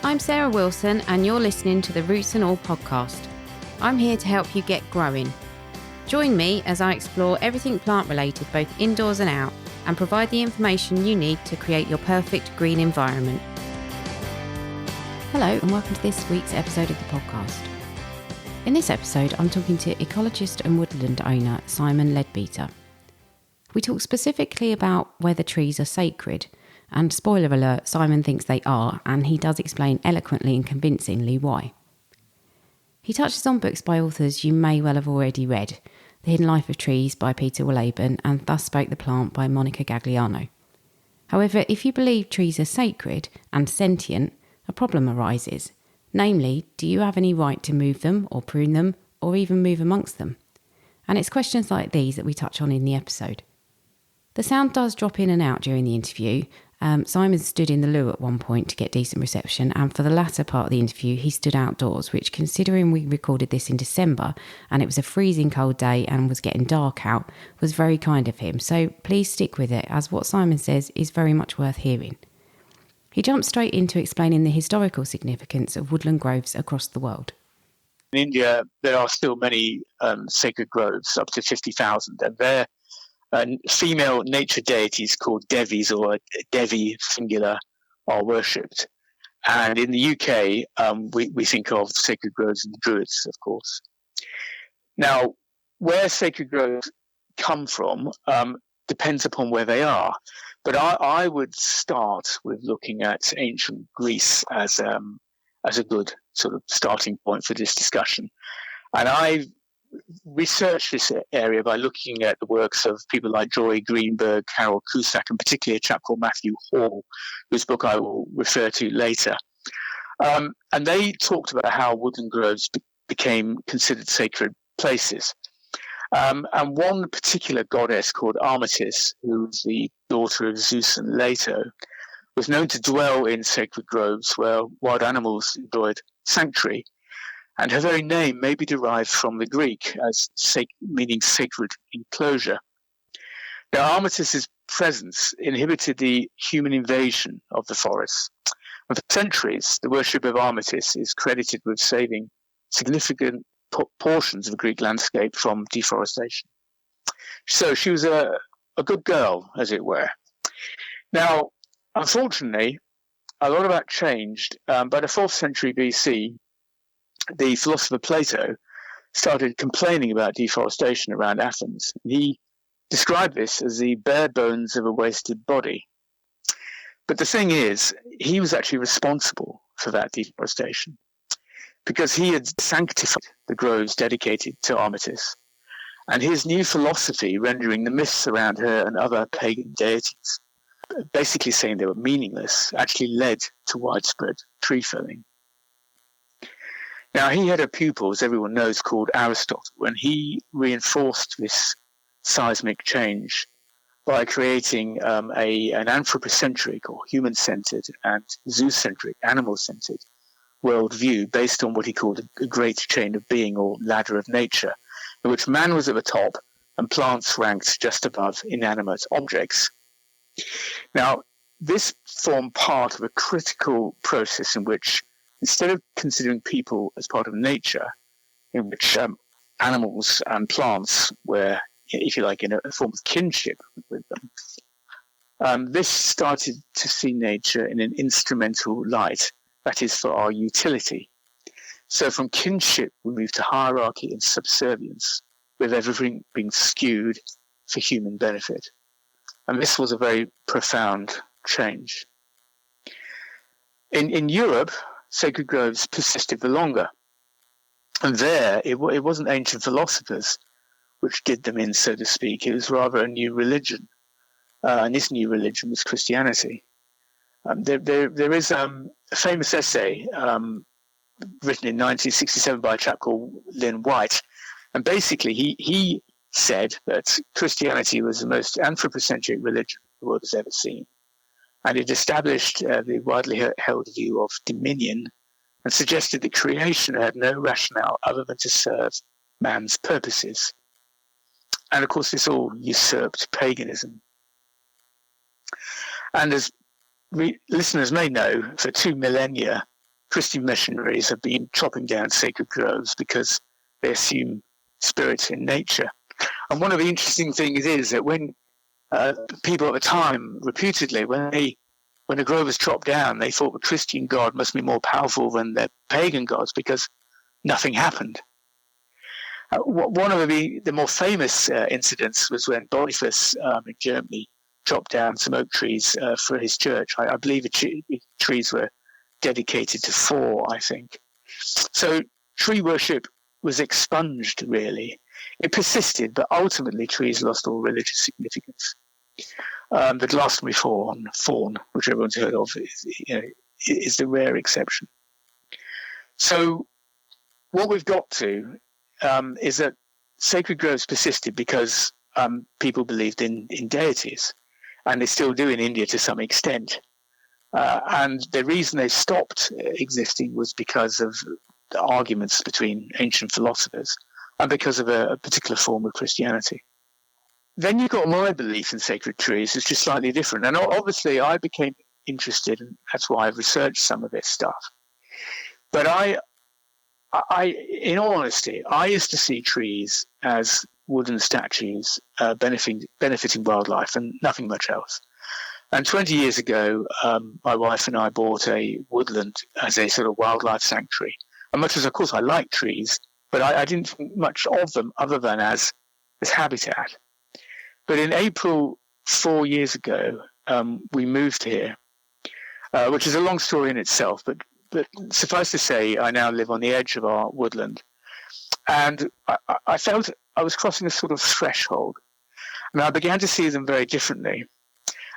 I'm Sarah Wilson and you're listening to the Roots and All podcast. I'm here to help you get growing. Join me as I explore everything plant related both indoors and out and provide the information you need to create your perfect green environment. Hello and welcome to this week's episode of the podcast. In this episode I'm talking to ecologist and woodland owner Simon Leadbeater. We talk specifically about whether trees are sacred. And spoiler alert, Simon thinks they are, and he does explain eloquently and convincingly why. He touches on books by authors you may well have already read, The Hidden Life of Trees by Peter Wohlleben and Thus Spoke the Plant by Monica Gagliano. However, if you believe trees are sacred and sentient, a problem arises. Namely, do you have any right to move them or prune them or even move amongst them? And it's questions like these that we touch on in the episode. The sound does drop in and out during the interview. Simon stood in the loo at one point to get decent reception, and for the latter part of the interview he stood outdoors, which, considering we recorded this in December and it was a freezing cold day and was getting dark out, was very kind of him. So please stick with it, as what Simon says is very much worth hearing. He jumps straight into explaining the historical significance of woodland groves across the world. In India there are still many sacred groves, up to 50,000, and they're female nature deities called Devis, or Devi singular, are worshipped. And in the UK, we think of sacred groves and the Druids, of course. Now, where sacred groves come from depends upon where they are. But I would start with looking at ancient Greece as a good sort of starting point for this discussion. And I've researched this area by looking at the works of people like Joy Greenberg, Harold Cusack, and particularly a chap called Matthew Hall, whose book I will refer to later. And they talked about how woodland groves became considered sacred places. And one particular goddess called Armitis, who was the daughter of Zeus and Leto, was known to dwell in sacred groves where wild animals enjoyed sanctuary. And her very name may be derived from the Greek as meaning sacred enclosure. Now, Armitis's presence inhibited the human invasion of the forests. And for centuries, the worship of Armitis is credited with saving significant portions of the Greek landscape from deforestation. So she was a good girl, as it were. Now, unfortunately, a lot of that changed. By the 4th century BC, the philosopher Plato started complaining about deforestation around Athens. He described this as the bare bones of a wasted body. But the thing is, he was actually responsible for that deforestation because he had sanctified the groves dedicated to Armitis, and his new philosophy, rendering the myths around her and other pagan deities, basically saying they were meaningless, actually led to widespread tree felling. Now, he had a pupil, as everyone knows, called Aristotle, and he reinforced this seismic change by creating an anthropocentric or human-centered and zoo-centric, animal-centered worldview based on what he called a great chain of being, or ladder of nature, in which man was at the top and plants ranked just above inanimate objects. Now, this formed part of a critical process in which, instead of considering people as part of nature, in which animals and plants were, if you like, in a form of kinship with them, this started to see nature in an instrumental light, that is, for our utility. So from kinship, we moved to hierarchy and subservience, with everything being skewed for human benefit. And this was a very profound change. In Europe, sacred groves persisted for longer. And there, it wasn't ancient philosophers which did them in, so to speak. It was rather a new religion. And this new religion was Christianity. There is a famous essay written in 1967 by a chap called Lynn White. And basically, he said that Christianity was the most anthropocentric religion the world has ever seen. And it established the widely held view of dominion and suggested that creation had no rationale other than to serve man's purposes. And of course, this all usurped paganism. And as listeners may know, for 2 millennia, Christian missionaries have been chopping down sacred groves because they assume spirits in nature. And one of the interesting things is that when people at the time, reputedly, when the grove was chopped down, they thought the Christian God must be more powerful than their pagan gods because nothing happened. One of the more famous incidents was when Boniface in Germany chopped down some oak trees for his church. I believe the trees were dedicated to Thor, I think. So tree worship was expunged, really. It persisted, but ultimately trees lost all religious significance. The Glastonbury thorn, which everyone's heard of, is the rare exception. So what we've got to is that sacred groves persisted because people believed in deities, and they still do in India to some extent. And the reason they stopped existing was because of the arguments between ancient philosophers and because of a particular form of Christianity. Then you've got my belief in sacred trees, it's just slightly different. And obviously I became interested, and that's why I've researched some of this stuff. But I, in all honesty, I used to see trees as wooden statues benefiting wildlife and nothing much else. And 20 years ago, my wife and I bought a woodland as a sort of wildlife sanctuary. And much as, of course, I like trees, but I didn't think much of them other than as habitat. But in April 4 years ago, we moved here, which is a long story in itself, but suffice to say, I now live on the edge of our woodland. And I felt I was crossing a sort of threshold, and I began to see them very differently.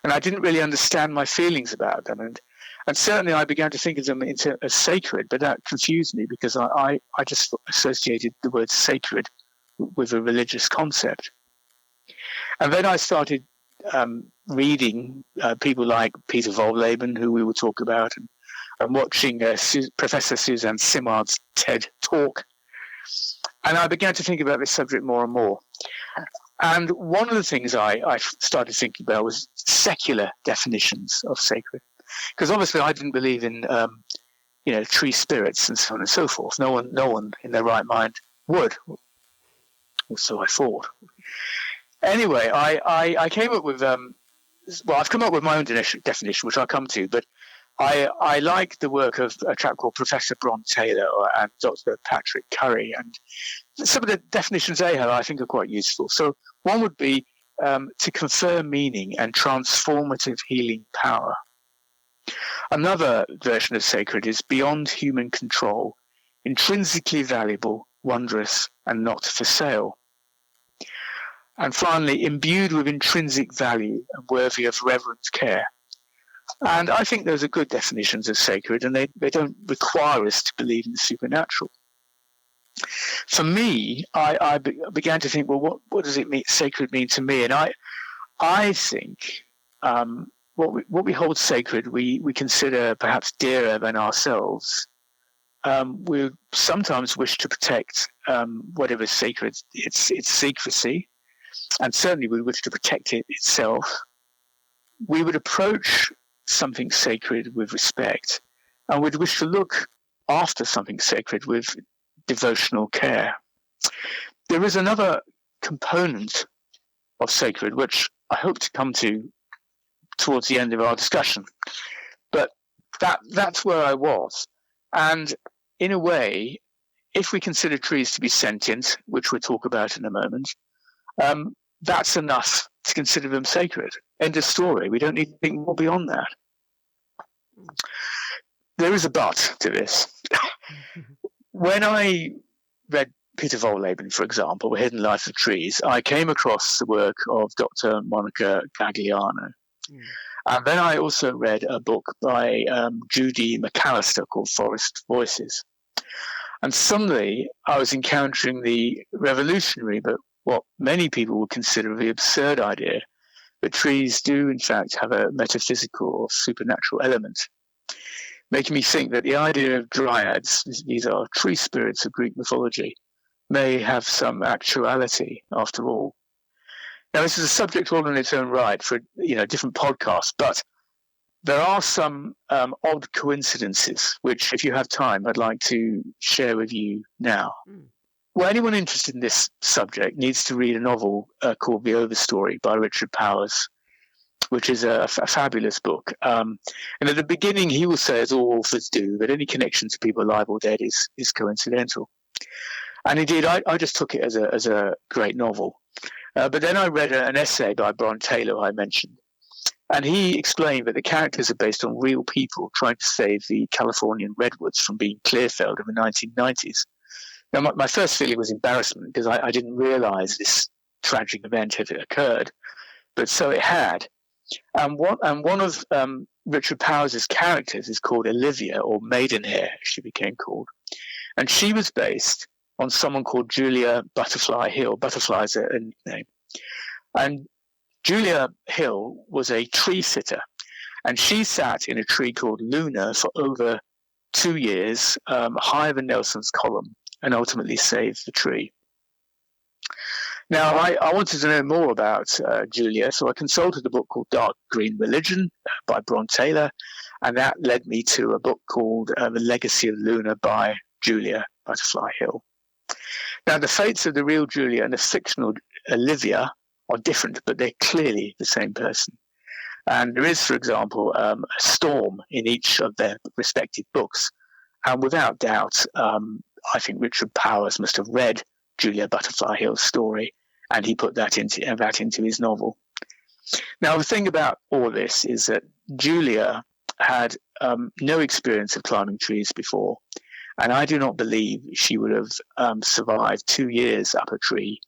And I didn't really understand my feelings about them. And certainly I began to think of them as sacred, but that confused me because I just associated the word sacred with a religious concept. And then I started reading people like Peter Wohlleben, who we will talk about, and watching Professor Suzanne Simard's TED Talk. And I began to think about this subject more and more. And one of the things I started thinking about was secular definitions of sacred. Because obviously I didn't believe in, tree spirits and so on and so forth. No one in their right mind would. Or so I thought. Anyway, I came up with, I've come up with my own definition, which I'll come to, but I like the work of a chap called Professor Bron Taylor and Dr. Patrick Curry, and some of the definitions they have I think are quite useful. So one would be to confer meaning and transformative healing power. Another version of sacred is beyond human control, intrinsically valuable, wondrous, and not for sale. And finally, imbued with intrinsic value and worthy of reverent care. And I think those are good definitions of sacred, and they don't require us to believe in the supernatural. For me, I began to think, well, what does it mean? Sacred mean to me? And I think what we hold sacred, we consider perhaps dearer than ourselves. We sometimes wish to protect whatever is sacred, its secrecy, and certainly we wish to protect it itself. We would approach something sacred with respect, and we'd wish to look after something sacred with devotional care. There is another component of sacred, which I hope to come to towards the end of our discussion, but that's where I was. And in a way, if we consider trees to be sentient, which we'll talk about in a moment, that's enough to consider them sacred. End of story. We don't need to think more beyond that. There is a but to this. When I read Peter Wohlleben, for example, The Hidden Life of Trees, I came across the work of Dr. Monica Gagliano. And then I also read a book by Judy McAllister called Forest Voices. And suddenly I was encountering the revolutionary, but what many people would consider the absurd idea that trees do, in fact, have a metaphysical or supernatural element, making me think that the idea of dryads, these are tree spirits of Greek mythology, may have some actuality after all. Now, this is a subject all in its own right for different podcasts, but there are some odd coincidences, which, if you have time, I'd like to share with you now. Well, anyone interested in this subject needs to read a novel called The Overstory by Richard Powers, which is a fabulous book. And at the beginning, he will say, as all authors do, that any connection to people alive or dead is coincidental. And indeed, I just took it as a great novel. But then I read an essay by Brian Taylor, who I mentioned, and he explained that the characters are based on real people trying to save the Californian redwoods from being clear-felled in the 1990s. Now, my first feeling was embarrassment because I didn't realize this tragic event had occurred, but so it had. And one of Richard Powers' characters is called Olivia, or Maidenhair, as she became called. And she was based on someone called Julia Butterfly Hill. Butterfly is a nickname. And Julia Hill was a tree sitter, and she sat in a tree called Luna for over 2 years, higher than Nelson's column, and ultimately saved the tree. Now, I wanted to know more about Julia, so I consulted a book called Dark Green Religion by Bron Taylor, and that led me to a book called The Legacy of Luna by Julia Butterfly Hill. Now, the fates of the real Julia and the fictional Olivia are different, but they're clearly the same person. And there is, for example, a storm in each of their respective books. And without doubt, I think Richard Powers must have read Julia Butterfly Hill's story, and he put that into his novel. Now, the thing about all this is that Julia had no experience of climbing trees before, and I do not believe she would have survived 2 years up a tree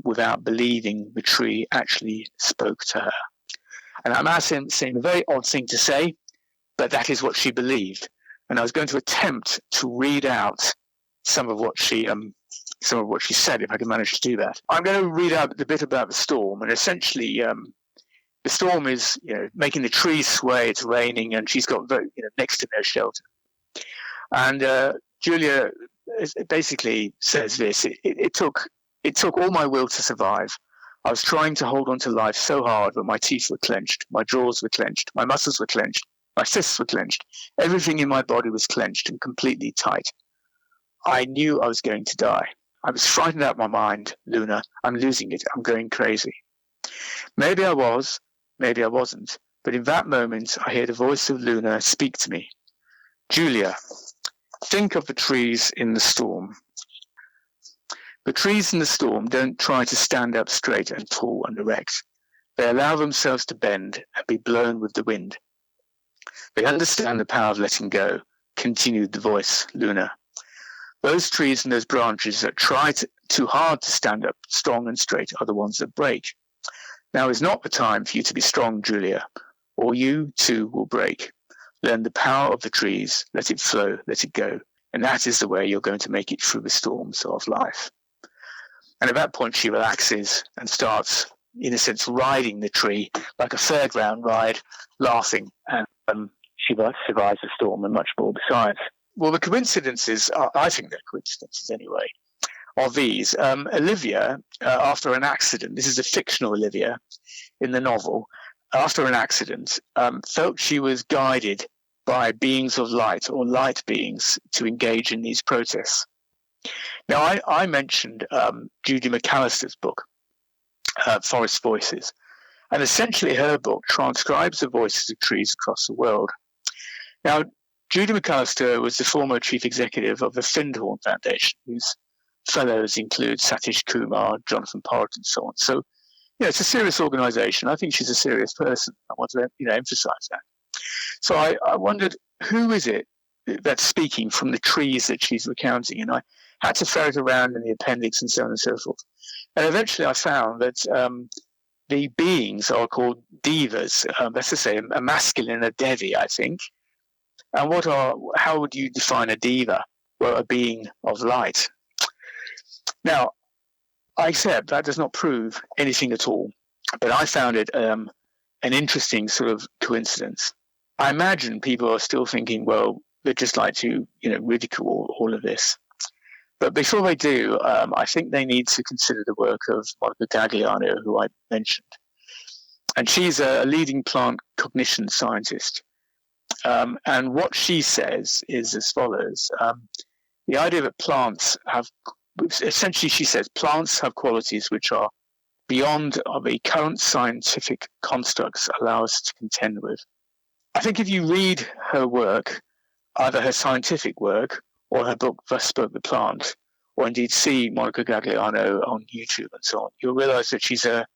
without believing the tree actually spoke to her. And that might seem a very odd thing to say, but that is what she believed. And I was going to attempt to read out some of what she said, if I can manage to do that. I'm going to read out the bit about the storm, and essentially, the storm is, making the trees sway. It's raining, and she's got next to no shelter. And Julia basically says this: It took all my will to survive. I was trying to hold on to life so hard that my teeth were clenched, my jaws were clenched, my muscles were clenched, my fists were clenched. Everything in my body was clenched and completely tight. I knew I was going to die. I was frightened out of my mind, Luna. I'm losing it. I'm going crazy. Maybe I was, maybe I wasn't. But in that moment, I heard the voice of Luna speak to me. Julia, think of the trees in the storm. The trees in the storm don't try to stand up straight and tall and erect. They allow themselves to bend and be blown with the wind. They understand the power of letting go, continued the voice, Luna. Those trees and those branches that try too hard to stand up strong and straight are the ones that break. Now is not the time for you to be strong, Julia, or you too will break. Learn the power of the trees, let it flow, let it go. And that is the way you're going to make it through the storms of life. And at that point, she relaxes and starts, in a sense, riding the tree like a fairground ride, laughing. And she survives the storm and much more besides. Well, the coincidences, I think they're coincidences anyway, are these. Olivia, after an accident, this is a fictional Olivia in the novel, after an accident, felt she was guided by beings of light or light beings to engage in these protests. Now, I mentioned Judy McAllister's book, Forest Voices, and essentially her book transcribes the voices of trees across the world. Now, Judy McAllister was the former chief executive of the Findhorn Foundation, whose fellows include Satish Kumar, Jonathan Porritt, and so on. So, it's a serious organization. I think she's a serious person. I want to, emphasize that. So I wondered, who is it that's speaking from the trees that she's recounting? And I had to ferret around in the appendix and so on and so forth. And eventually I found that the beings are called devas. That's to say, a masculine and a devi, I think. And how would you define a deva? Well, a being of light. Now, I accept that does not prove anything at all, but I found it an interesting sort of coincidence. I imagine people are still thinking, well, they'd just like to, ridicule all of this. But before they do, I think they need to consider the work of Monica Gagliano, who I mentioned. And she's a leading plant cognition scientist. And what she says is as follows. The idea that plants have, essentially she says, plants have qualities which are beyond the current scientific constructs allow us to contend with. I think if you read her work, either her scientific work or her book, Thus Spoke the Plant, or indeed see Monica Gagliano on YouTube and so on, you'll realize that she's a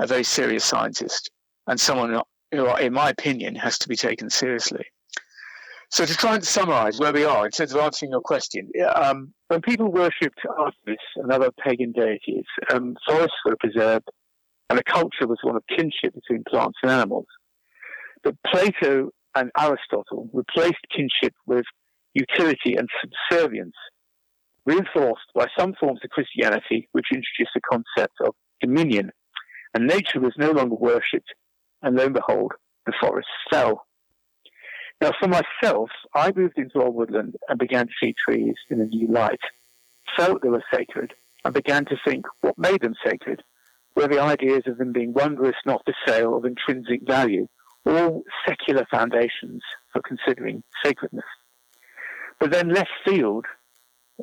very serious scientist and someone who, in my opinion, has to be taken seriously. So to try and summarize where we are in terms of answering your question, when people worshipped Artemis and other pagan deities, forests were preserved and a culture was one of kinship between plants and animals. But Plato and Aristotle replaced kinship with utility and subservience, reinforced by some forms of Christianity, which introduced the concept of dominion, and nature was no longer worshipped, and lo and behold, the forests fell. Now, for myself, I moved into our woodland and began to see trees in a new light, felt they were sacred, and began to think what made them sacred were the ideas of them being wondrous, not for sale, of intrinsic value, all secular foundations for considering sacredness. But then left field,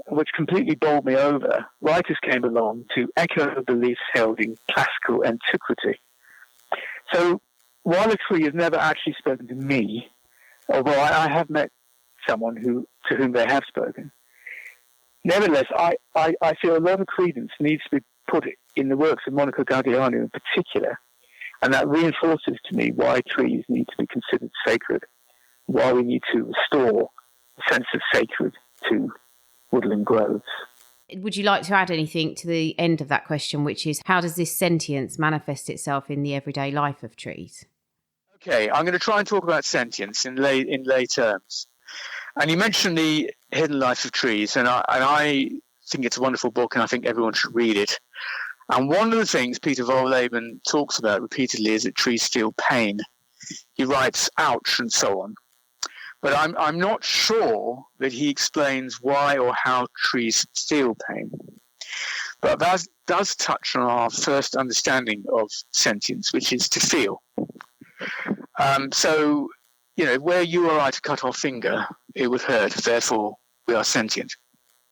which completely bowled me over, writers came along to echo beliefs held in classical antiquity. So while a tree has never actually spoken to me, although I have met someone to whom they have spoken, nevertheless, I feel a lot of credence needs to be put in the works of Monica Gagliano in particular, and that reinforces to me why trees need to be considered sacred, why we need to restore a sense of sacred to woodland groves. Would you like to add anything to the end of that question, which is how does this sentience manifest itself in the everyday life of trees? Okay, I'm going to try and talk about sentience in lay terms. And you mentioned The Hidden Life of Trees, and I think it's a wonderful book, and I think everyone should read it. And one of the things Peter Wohlleben talks about repeatedly is that trees feel pain. He writes, ouch, and so on. But I'm not sure that he explains why or how trees feel pain. But that does touch on our first understanding of sentience, which is to feel. So, where you or I to cut our finger, it would hurt, therefore we are sentient.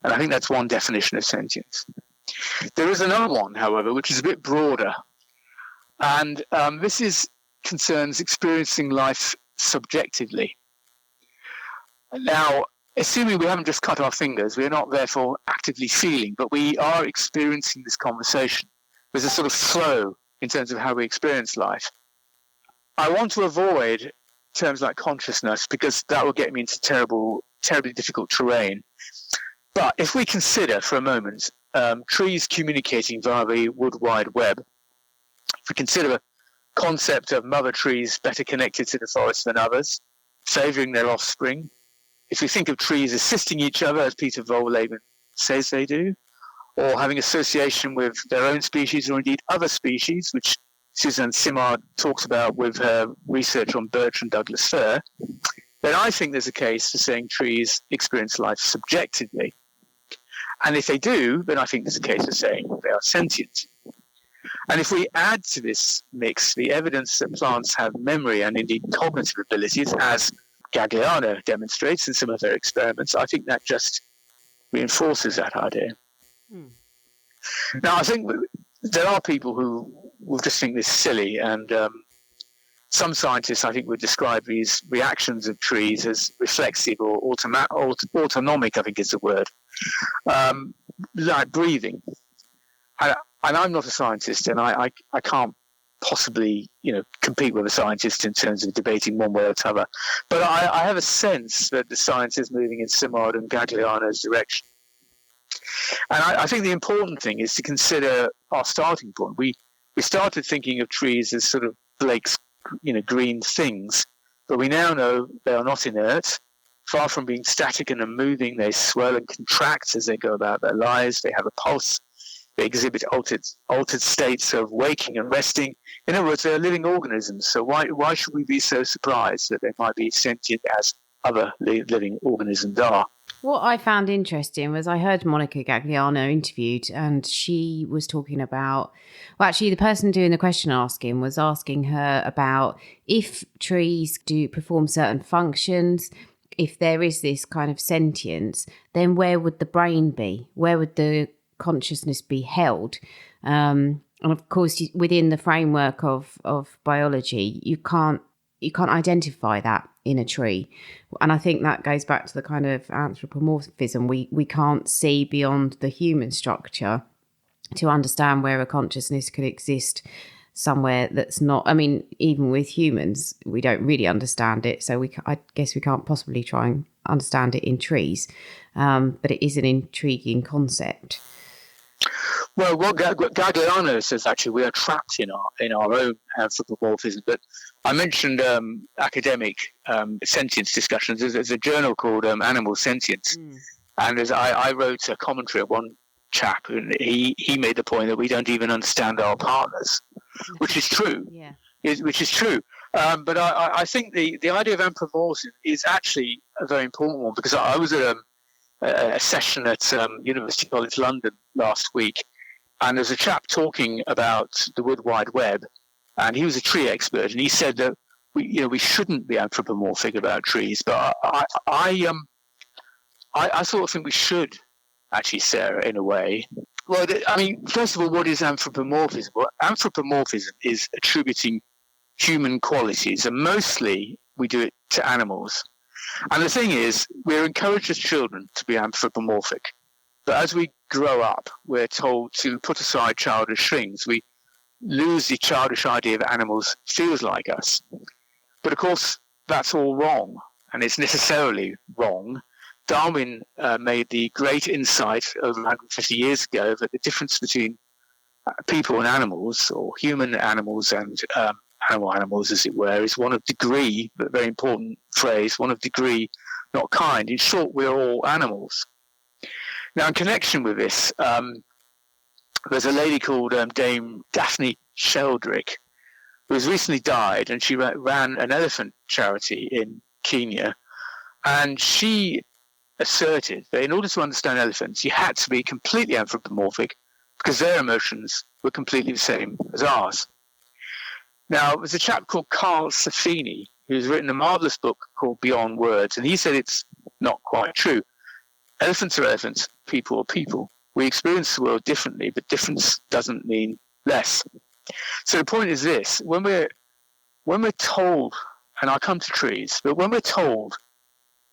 And I think that's one definition of sentience. There is another one, however, which is a bit broader. And this concerns experiencing life subjectively. Now, assuming we haven't just cut our fingers, we are not therefore actively feeling, but we are experiencing this conversation. There's a sort of flow in terms of how we experience life. I want to avoid terms like consciousness because that will get me into terribly difficult terrain. But if we consider for a moment trees communicating via the Wood Wide Web, if we consider a concept of mother trees better connected to the forest than others, favouring their offspring, if we think of trees assisting each other, as Peter Wohlleben says they do, or having association with their own species or indeed other species, which Suzanne Simard talks about with her research on birch and Douglas fir, then I think there's a case for saying trees experience life subjectively. And if they do, then I think there's a case for saying they are sentient. And if we add to this mix the evidence that plants have memory and indeed cognitive abilities, as Gagliano demonstrates in some of her experiments, I think that just reinforces that idea. Now, I think there are people who will just think this silly, and some scientists, I think, would describe these reactions of trees as reflexive or autonomic, I think is the word, like breathing. And I'm not a scientist, and I can't possibly, compete with a scientist in terms of debating one way or the other. But I have a sense that the science is moving in Simard and Gagliano's direction. And I think the important thing is to consider our starting point. We started thinking of trees as sort of Blake's, green things, but we now know they are not inert. Far from being static and unmoving, they swell and contract as they go about their lives. They have a pulse. They exhibit altered states of waking and resting. In other words, they are living organisms. So why should we be so surprised that they might be sentient as other living organisms are? What I found interesting was I heard Monica Gagliano interviewed, and she was talking about, well, actually, the person doing the question asking was asking her about if trees do perform certain functions, if there is this kind of sentience, then where would the brain be? Where would the consciousness be held? And of course, within the framework of biology, you can't identify that in a tree. And I think that goes back to the kind of anthropomorphism. We can't see beyond the human structure to understand where a consciousness could exist somewhere that's not, I mean, even with humans, we don't really understand it. So I guess we can't possibly try and understand it in trees. But it is an intriguing concept. Well, what Gagliano says, actually, we are trapped in our own anthropomorphism. But I mentioned academic sentience discussions. There's a journal called Animal Sentience, and I wrote a commentary on one chap, and he made the point that we don't even understand our partners, which is true. Yeah, which is true. But I think the idea of anthropomorphism is actually a very important one, because I was at a session at University College London last week, and there's a chap talking about the Wood Wide Web, and he was a tree expert, and he said that we shouldn't be anthropomorphic about trees, but I sort of think we should, actually, Sarah, in a way. Well, I mean, first of all, what is anthropomorphism? Well, anthropomorphism is attributing human qualities, and mostly we do it to animals. And the thing is, we're encouraged as children to be anthropomorphic. But as we grow up, we're told to put aside childish things. We lose the childish idea that animals feels like us. But of course, that's all wrong, and it's necessarily wrong. Darwin made the great insight over 150 years ago that the difference between people and animals, or human animals and animals, as it were, is one of degree, but very important phrase, one of degree, not kind. In short, we're all animals. Now, in connection with this, there's a lady called Dame Daphne Sheldrick, who has recently died, and she ran an elephant charity in Kenya. And she asserted that in order to understand elephants, you had to be completely anthropomorphic, because their emotions were completely the same as ours. Now, there's a chap called Carl Safini, who's written a marvelous book called Beyond Words, and he said it's not quite true. Elephants are elephants, people are people. We experience the world differently, but difference doesn't mean less. So the point is this: when we're told, and I come to trees, but when we're told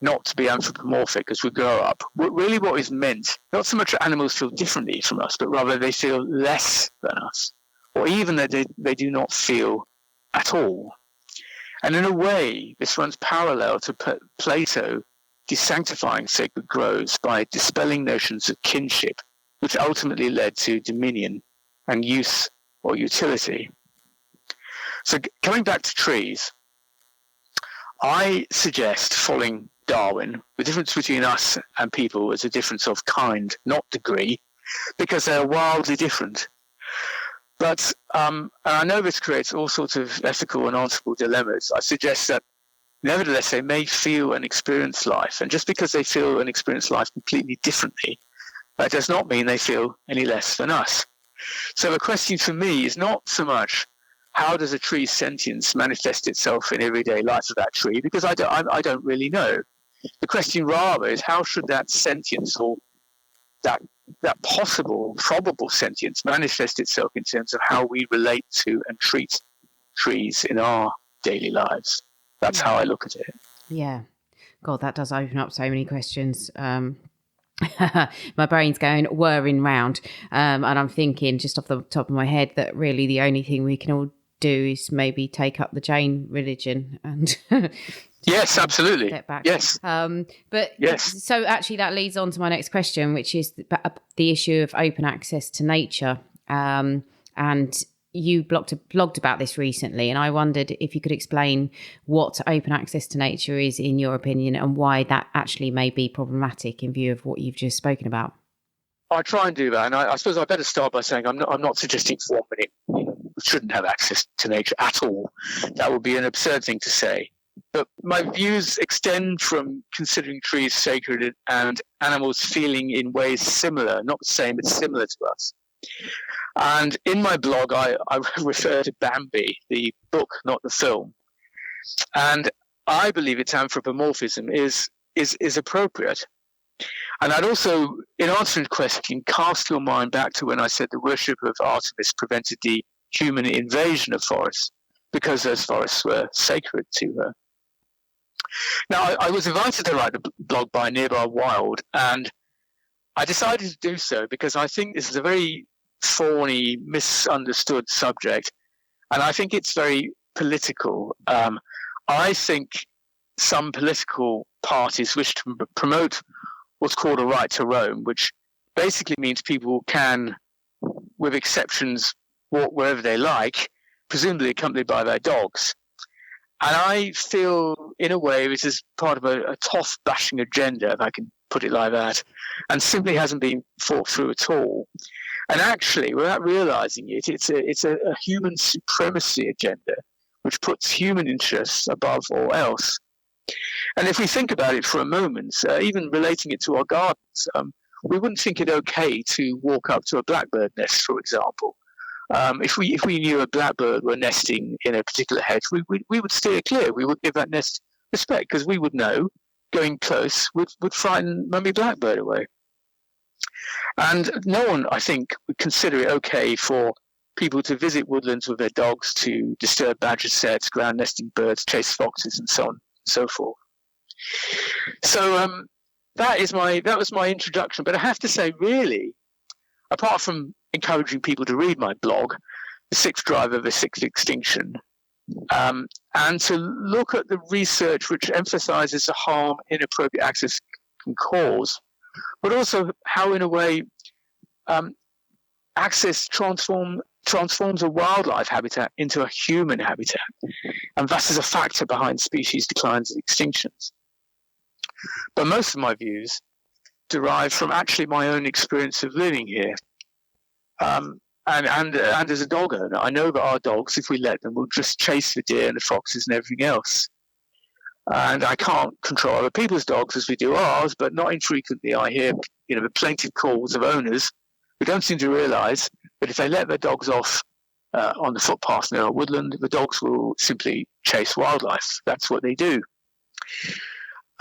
not to be anthropomorphic as we grow up, really what is meant, not so much that animals feel differently from us, but rather they feel less than us, or even that they do not feel at all. And in a way, this runs parallel to Plato desanctifying sacred groves by dispelling notions of kinship, which ultimately led to dominion and use or utility. So coming back to trees, I suggest following Darwin. The difference between us and people is a difference of kind, not degree, because they're wildly different. But and I know this creates all sorts of ethical and answerable dilemmas. I suggest that nevertheless they may feel and experience life, and just because they feel and experience life completely differently, that does not mean they feel any less than us. So the question for me is not so much how does a tree's sentience manifest itself in everyday life of that tree, because I don't really know. The question rather is how should that sentience, or that possible, probable sentience, manifest itself in terms of how we relate to and treat trees in our daily lives. That's how I look at it. Yeah. God, that does open up so many questions. My brain's going whirring round. And I'm thinking just off the top of my head that really the only thing we can all do is maybe take up the Jain religion and yes, absolutely. Step back. Yes. But yes. So actually that leads on to my next question, which is the issue of open access to nature. And you blogged about this recently, and I wondered if you could explain what open access to nature is in your opinion, and why that actually may be problematic in view of what you've just spoken about. I try and do that, and I suppose I better start by saying I'm not suggesting for a minute we shouldn't have access to nature at all. That would be an absurd thing to say. But my views extend from considering trees sacred and animals feeling in ways similar, not the same, but similar to us. And in my blog, I refer to Bambi, the book, not the film. And I believe its anthropomorphism is appropriate. And I'd also, in answering the question, cast your mind back to when I said the worship of Artemis prevented the human invasion of forests because those forests were sacred to her. Now, I was invited to write a blog by Nearby Wild, and I decided to do so because I think this is a very thorny, misunderstood subject, and I think it's very political. I think some political parties wish to promote what's called a right to roam, which basically means people can, with exceptions, walk wherever they like, presumably accompanied by their dogs. And I feel, in a way, this is part of a toff-bashing agenda, if I can put it like that, and simply hasn't been thought through at all. And actually, without realizing it, it's a human supremacy agenda, which puts human interests above all else. And if we think about it for a moment, even relating it to our gardens, we wouldn't think it okay to walk up to a blackbird nest, for example. If we knew a blackbird were nesting in a particular hedge, we would steer clear. We would give that nest respect because we would know going close would frighten Mummy Blackbird away. And no one, I think, would consider it okay for people to visit woodlands with their dogs to disturb badger sets, ground nesting birds, chase foxes, and so on and so forth. So that was my introduction. But I have to say, really, apart from encouraging people to read my blog, The Sixth Driver of the Sixth Extinction, and to look at the research which emphasizes the harm inappropriate access can cause, but also how, in a way, access transforms a wildlife habitat into a human habitat, and that is a factor behind species declines and extinctions. But most of my views derive from actually my own experience of living here. And as a dog owner, I know that our dogs, if we let them, will just chase the deer and the foxes and everything else. And I can't control other people's dogs as we do ours, but not infrequently I hear, the plaintive calls of owners who don't seem to realise that if they let their dogs off on the footpath near a woodland, the dogs will simply chase wildlife. That's what they do.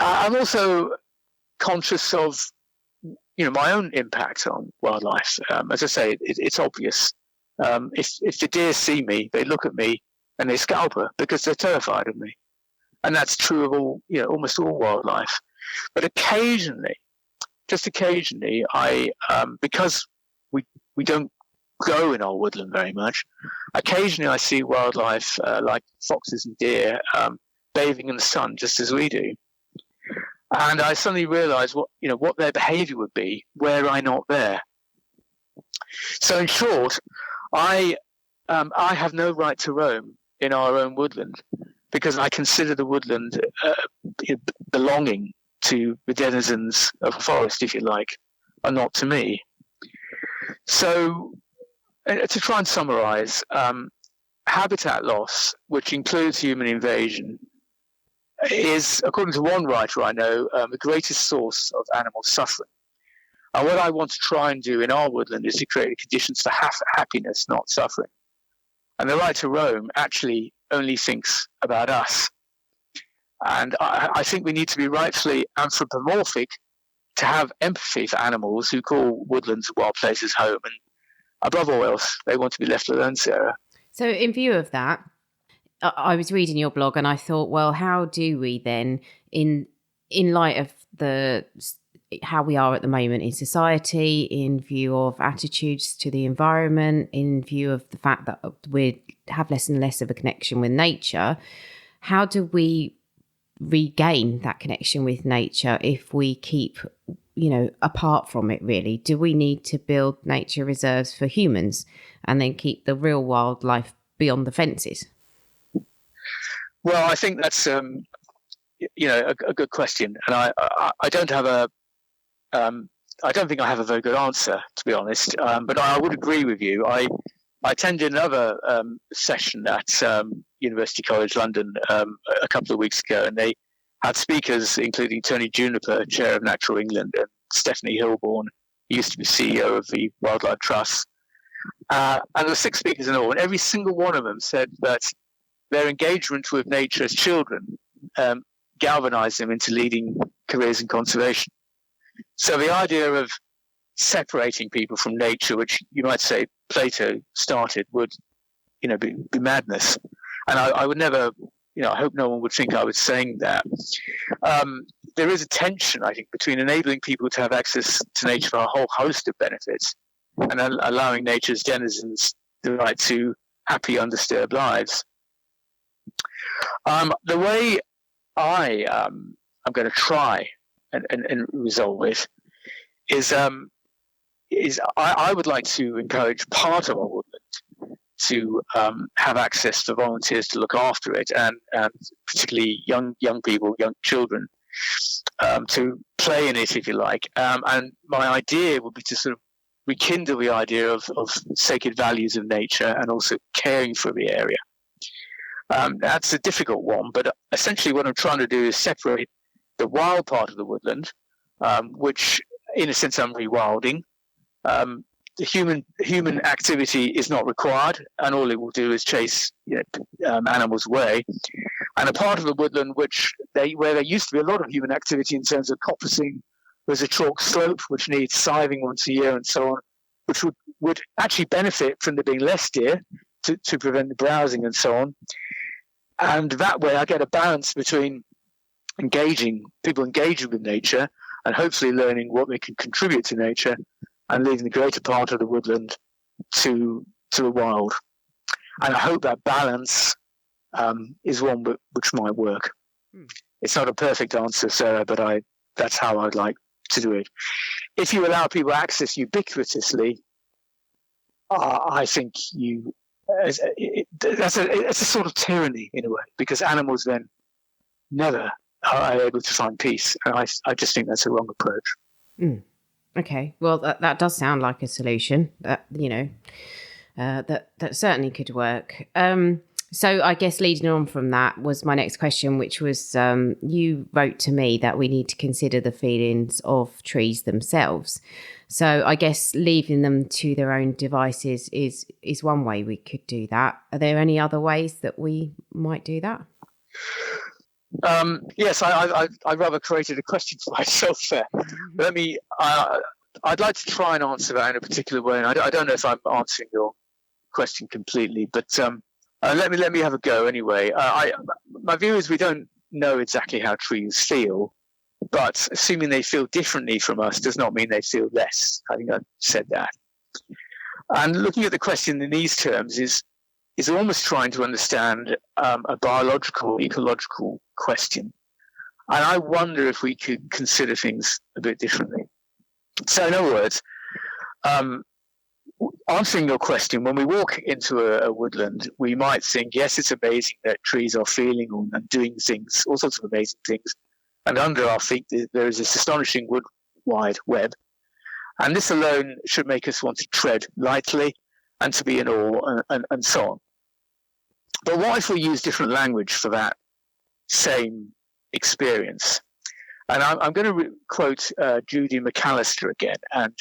I'm also conscious of my own impact on wildlife. As I say, it's obvious. If the deer see me, they look at me and they scalp her because they're terrified of me. And that's true of almost all wildlife. But occasionally, just occasionally, because we don't go in our woodland very much, occasionally I see wildlife like foxes and deer bathing in the sun just as we do. And I suddenly realised what their behaviour would be were I not there. So in short, I have no right to roam in our own woodland because I consider the woodland belonging to the denizens of the forest, if you like, and not to me. So to try and summarise, habitat loss, which includes human invasion, is, according to one writer I know, the greatest source of animal suffering. And what I want to try and do in our woodland is to create the conditions for happiness, not suffering. And the right to roam actually only thinks about us. And I think we need to be rightfully anthropomorphic to have empathy for animals who call woodlands wild places home. And above all else, they want to be left alone, Sarah. So in view of that, I was reading your blog and I thought, well, how do we then, in light of how we are at the moment in society, in view of attitudes to the environment, in view of the fact that we have less and less of a connection with nature, how do we regain that connection with nature if we keep, apart from it really? Do we need to build nature reserves for humans and then keep the real wildlife beyond the fences? Well, I think that's a good question, and I don't have I don't think I have a very good answer, to be honest. But I would agree with you. I attended another session at University College London a couple of weeks ago, and they had speakers including Tony Juniper, Chair of Natural England, and Stephanie Hilborn, who used to be CEO of the Wildlife Trust. And there were 6 speakers in all, and every single one of them said that their engagement with nature as children galvanized them into leading careers in conservation. So the idea of separating people from nature, which you might say Plato started, would, be madness. And I would never, I hope no one would think I was saying that. There is a tension, I think, between enabling people to have access to nature for a whole host of benefits and allowing nature's denizens the right to happy, undisturbed lives. The way I'm going to try and resolve it is I would like to encourage part of our woodland to have access to volunteers to look after it, and particularly young people, young children, to play in it, if you like. And my idea would be to sort of rekindle the idea of sacred values of nature and also caring for the area. That's a difficult one, but essentially what I'm trying to do is separate the wild part of the woodland, which in a sense I'm rewilding. The human activity is not required, and all it will do is chase animals away. And a part of the woodland where there used to be a lot of human activity in terms of coppicing, there's a chalk slope which needs scything once a year and so on, which would actually benefit from there being less deer to prevent the browsing and so on. And that way I get a balance between people engaging with nature and hopefully learning what they can contribute to nature, and leaving the greater part of the woodland to the wild. And I hope that balance is one which might work. It's not a perfect answer, Sarah, but that's how I'd like to do it. If you allow people access ubiquitously, I think it's a sort of tyranny in a way, because animals then never are able to find peace. And I just think that's a wrong approach. Okay, well, that does sound like a solution that that certainly could work. So I guess leading on from that was my next question, which was you wrote to me that we need to consider the feelings of trees themselves. So I guess leaving them to their own devices is one way we could do that. Are there any other ways that we might do that? Yes, I rather created a question for myself there. I'd like to try and answer that in a particular way, and I don't know if I'm answering your question completely, but let me have a go anyway. My view is we don't know exactly how trees feel, but assuming they feel differently from us does not mean they feel less. I think I've said that. And looking at the question in these terms is almost trying to understand a biological, ecological question. And I wonder if we could consider things a bit differently. So in other words, answering your question, when we walk into a woodland, we might think, yes, it's amazing that trees are feeling and doing things, all sorts of amazing things. And under our feet, there is this astonishing wood-wide web. And this alone should make us want to tread lightly and to be in awe and so on. But what if we use different language for that same experience? And I'm going to quote Judy McAllister again. And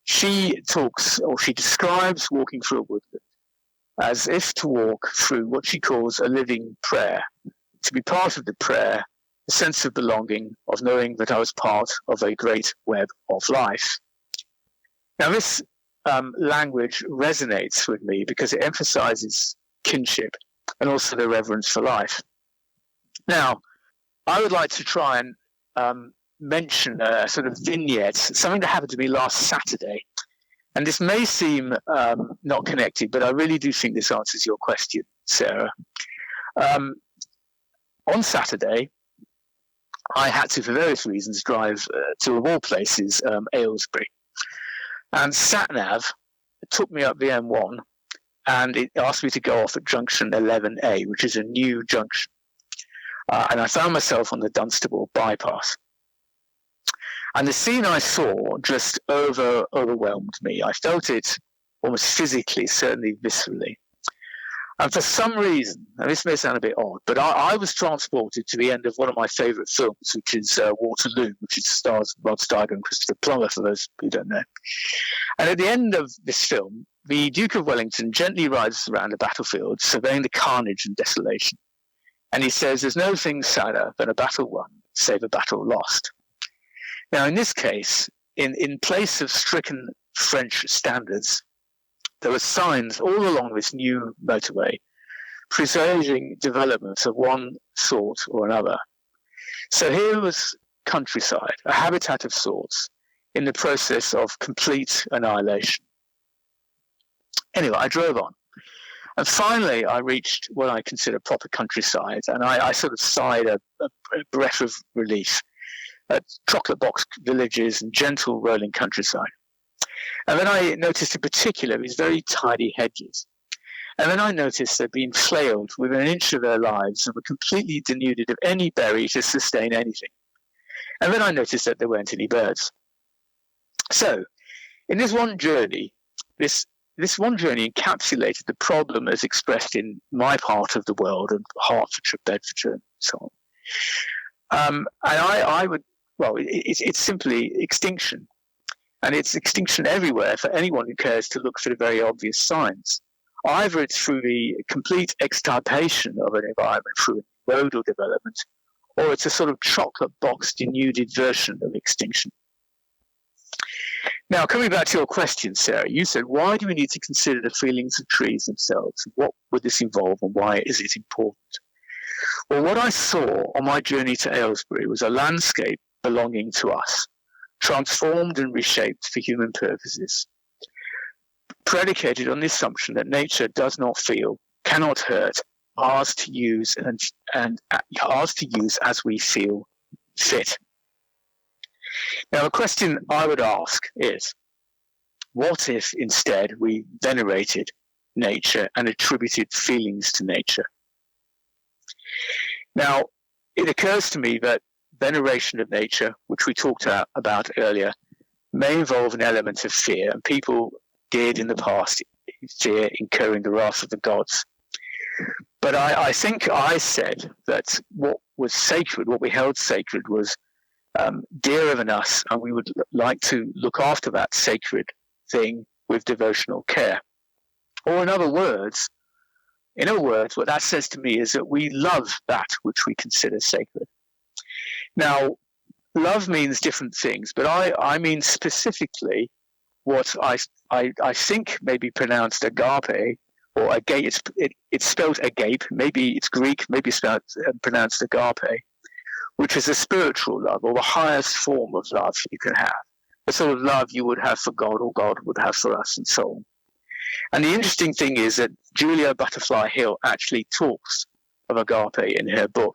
she describes walking through a woodland as if to walk through what she calls a living prayer. To be part of the prayer, a sense of belonging, of knowing that I was part of a great web of life. Now, this language resonates with me because it emphasizes kinship and also the reverence for life. Now, I would like to try and mention a sort of vignette, something that happened to me last Saturday. And this may seem not connected, but I really do think this answers your question, Sarah. On Saturday, I had to, for various reasons, drive to, of all places, Aylesbury. And SatNav took me up the M1, and it asked me to go off at junction 11A, which is a new junction. And I found myself on the Dunstable bypass. And the scene I saw just overwhelmed me. I felt it almost physically, certainly viscerally. And for some reason, and this may sound a bit odd, but I was transported to the end of one of my favourite films, which is Waterloo, which stars Rod Steiger and Christopher Plummer, for those who don't know. And at the end of this film, the Duke of Wellington gently rides around the battlefield, surveying the carnage and desolation. And he says, there's no thing sadder than a battle won, save a battle lost. Now, in this case, in place of stricken French standards, there were signs all along this new motorway presaging developments of one sort or another. So here was countryside, a habitat of sorts, in the process of complete annihilation. Anyway, I drove on. And finally, I reached what I consider proper countryside, and I sort of sighed a breath of relief at chocolate box villages and gentle rolling countryside. And then I noticed in particular these very tidy hedges. And then I noticed they'd been flailed within an inch of their lives and were completely denuded of any berry to sustain anything. And then I noticed that there weren't any birds. So, in this one journey, this one journey encapsulated the problem as expressed in my part of the world, and Hertfordshire, Bedfordshire, and so on. And it's simply extinction. And it's extinction everywhere for anyone who cares to look for the very obvious signs. Either it's through the complete extirpation of an environment through rodal development, or it's a sort of chocolate box denuded version of extinction. Now, coming back to your question, Sarah, you said, why do we need to consider the feelings of trees themselves? What would this involve, and why is it important? Well, what I saw on my journey to Aylesbury was a landscape belonging to us, transformed and reshaped for human purposes, predicated on the assumption that nature does not feel, cannot hurt, ours to use and ours to use as we feel fit. Now, the question I would ask is, what if instead we venerated nature and attributed feelings to nature? Now, it occurs to me that veneration of nature, which we talked about earlier, may involve an element of fear, and people did in the past fear incurring the wrath of the gods. But I think I said that what was sacred, what we held sacred, was dearer than us, and we would like to look after that sacred thing with devotional care. Or in other words, what that says to me is that we love that which we consider sacred. Now, love means different things, but I mean specifically what I think may be pronounced agape, or agape. It's spelled agape. Maybe it's Greek. Maybe it's pronounced agape, which is a spiritual love, or the highest form of love you can have. The sort of love you would have for God, or God would have for us, and so on. And the interesting thing is that Julia Butterfly Hill actually talks of agape in her book.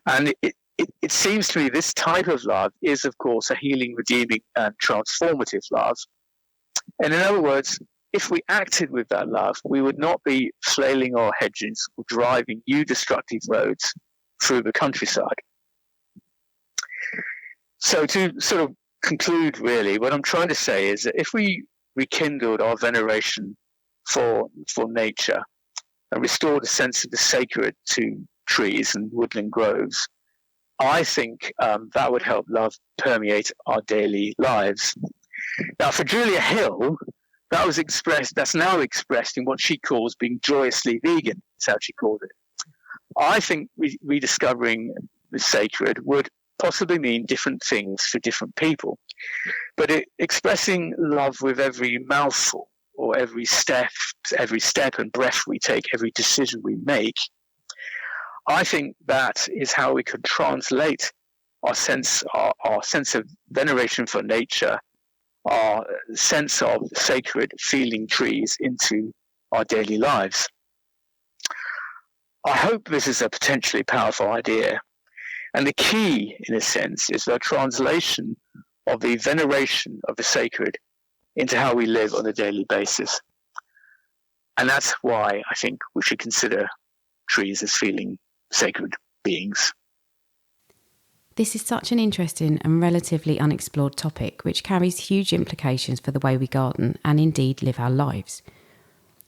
And it seems to me this type of love is, of course, a healing, redeeming, and transformative love. And in other words, if we acted with that love, we would not be flailing our hedges or driving new destructive roads through the countryside. So to sort of conclude, really, what I'm trying to say is that if we rekindled our veneration for nature and restored a sense of the sacred to trees and woodland groves, I think that would help love permeate our daily lives. Now, for Julia Hill, that's now expressed in what she calls being joyously vegan. That's how she called it. I think rediscovering the sacred would possibly mean different things for different people. But expressing love with every mouthful, or every step and breath we take, every decision we make, I think that is how we could translate our sense of veneration for nature, our sense of sacred feeling trees into our daily lives. I hope this is a potentially powerful idea. And the key, in a sense, is the translation of the veneration of the sacred into how we live on a daily basis. And that's why I think we should consider trees as feeling sacred beings. This is such an interesting and relatively unexplored topic, which carries huge implications for the way we garden and indeed live our lives.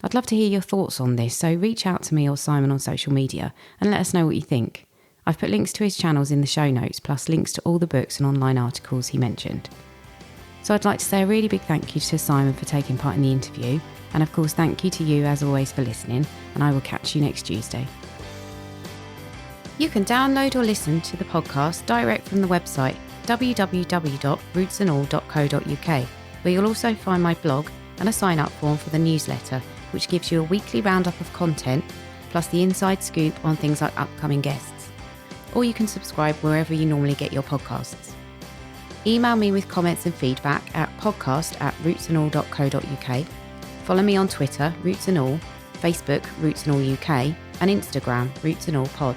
I'd love to hear your thoughts on this, so reach out to me or Simon on social media and let us know what you think. I've put links to his channels in the show notes, plus links to all the books and online articles he mentioned. So I'd like to say a really big thank you to Simon for taking part in the interview, and of course thank you to you as always for listening, and I will catch you next Tuesday. You can download or listen to the podcast direct from the website www.rootsandall.co.uk, where you'll also find my blog and a sign-up form for the newsletter, which gives you a weekly roundup of content, plus the inside scoop on things like upcoming guests. Or you can subscribe wherever you normally get your podcasts. Email me with comments and feedback at podcast@rootsandall.co.uk. Follow me on Twitter, rootsandall, Facebook, rootsandall UK, and Instagram, rootsandallpod.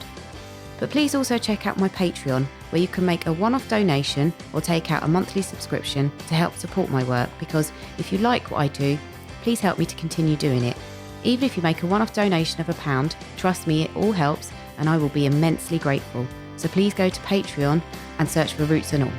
But please also check out my Patreon, where you can make a one-off donation or take out a monthly subscription to help support my work, because if you like what I do, please help me to continue doing it. Even if you make a one-off donation of £1, trust me, it all helps and I will be immensely grateful. So please go to Patreon and search for Roots and All.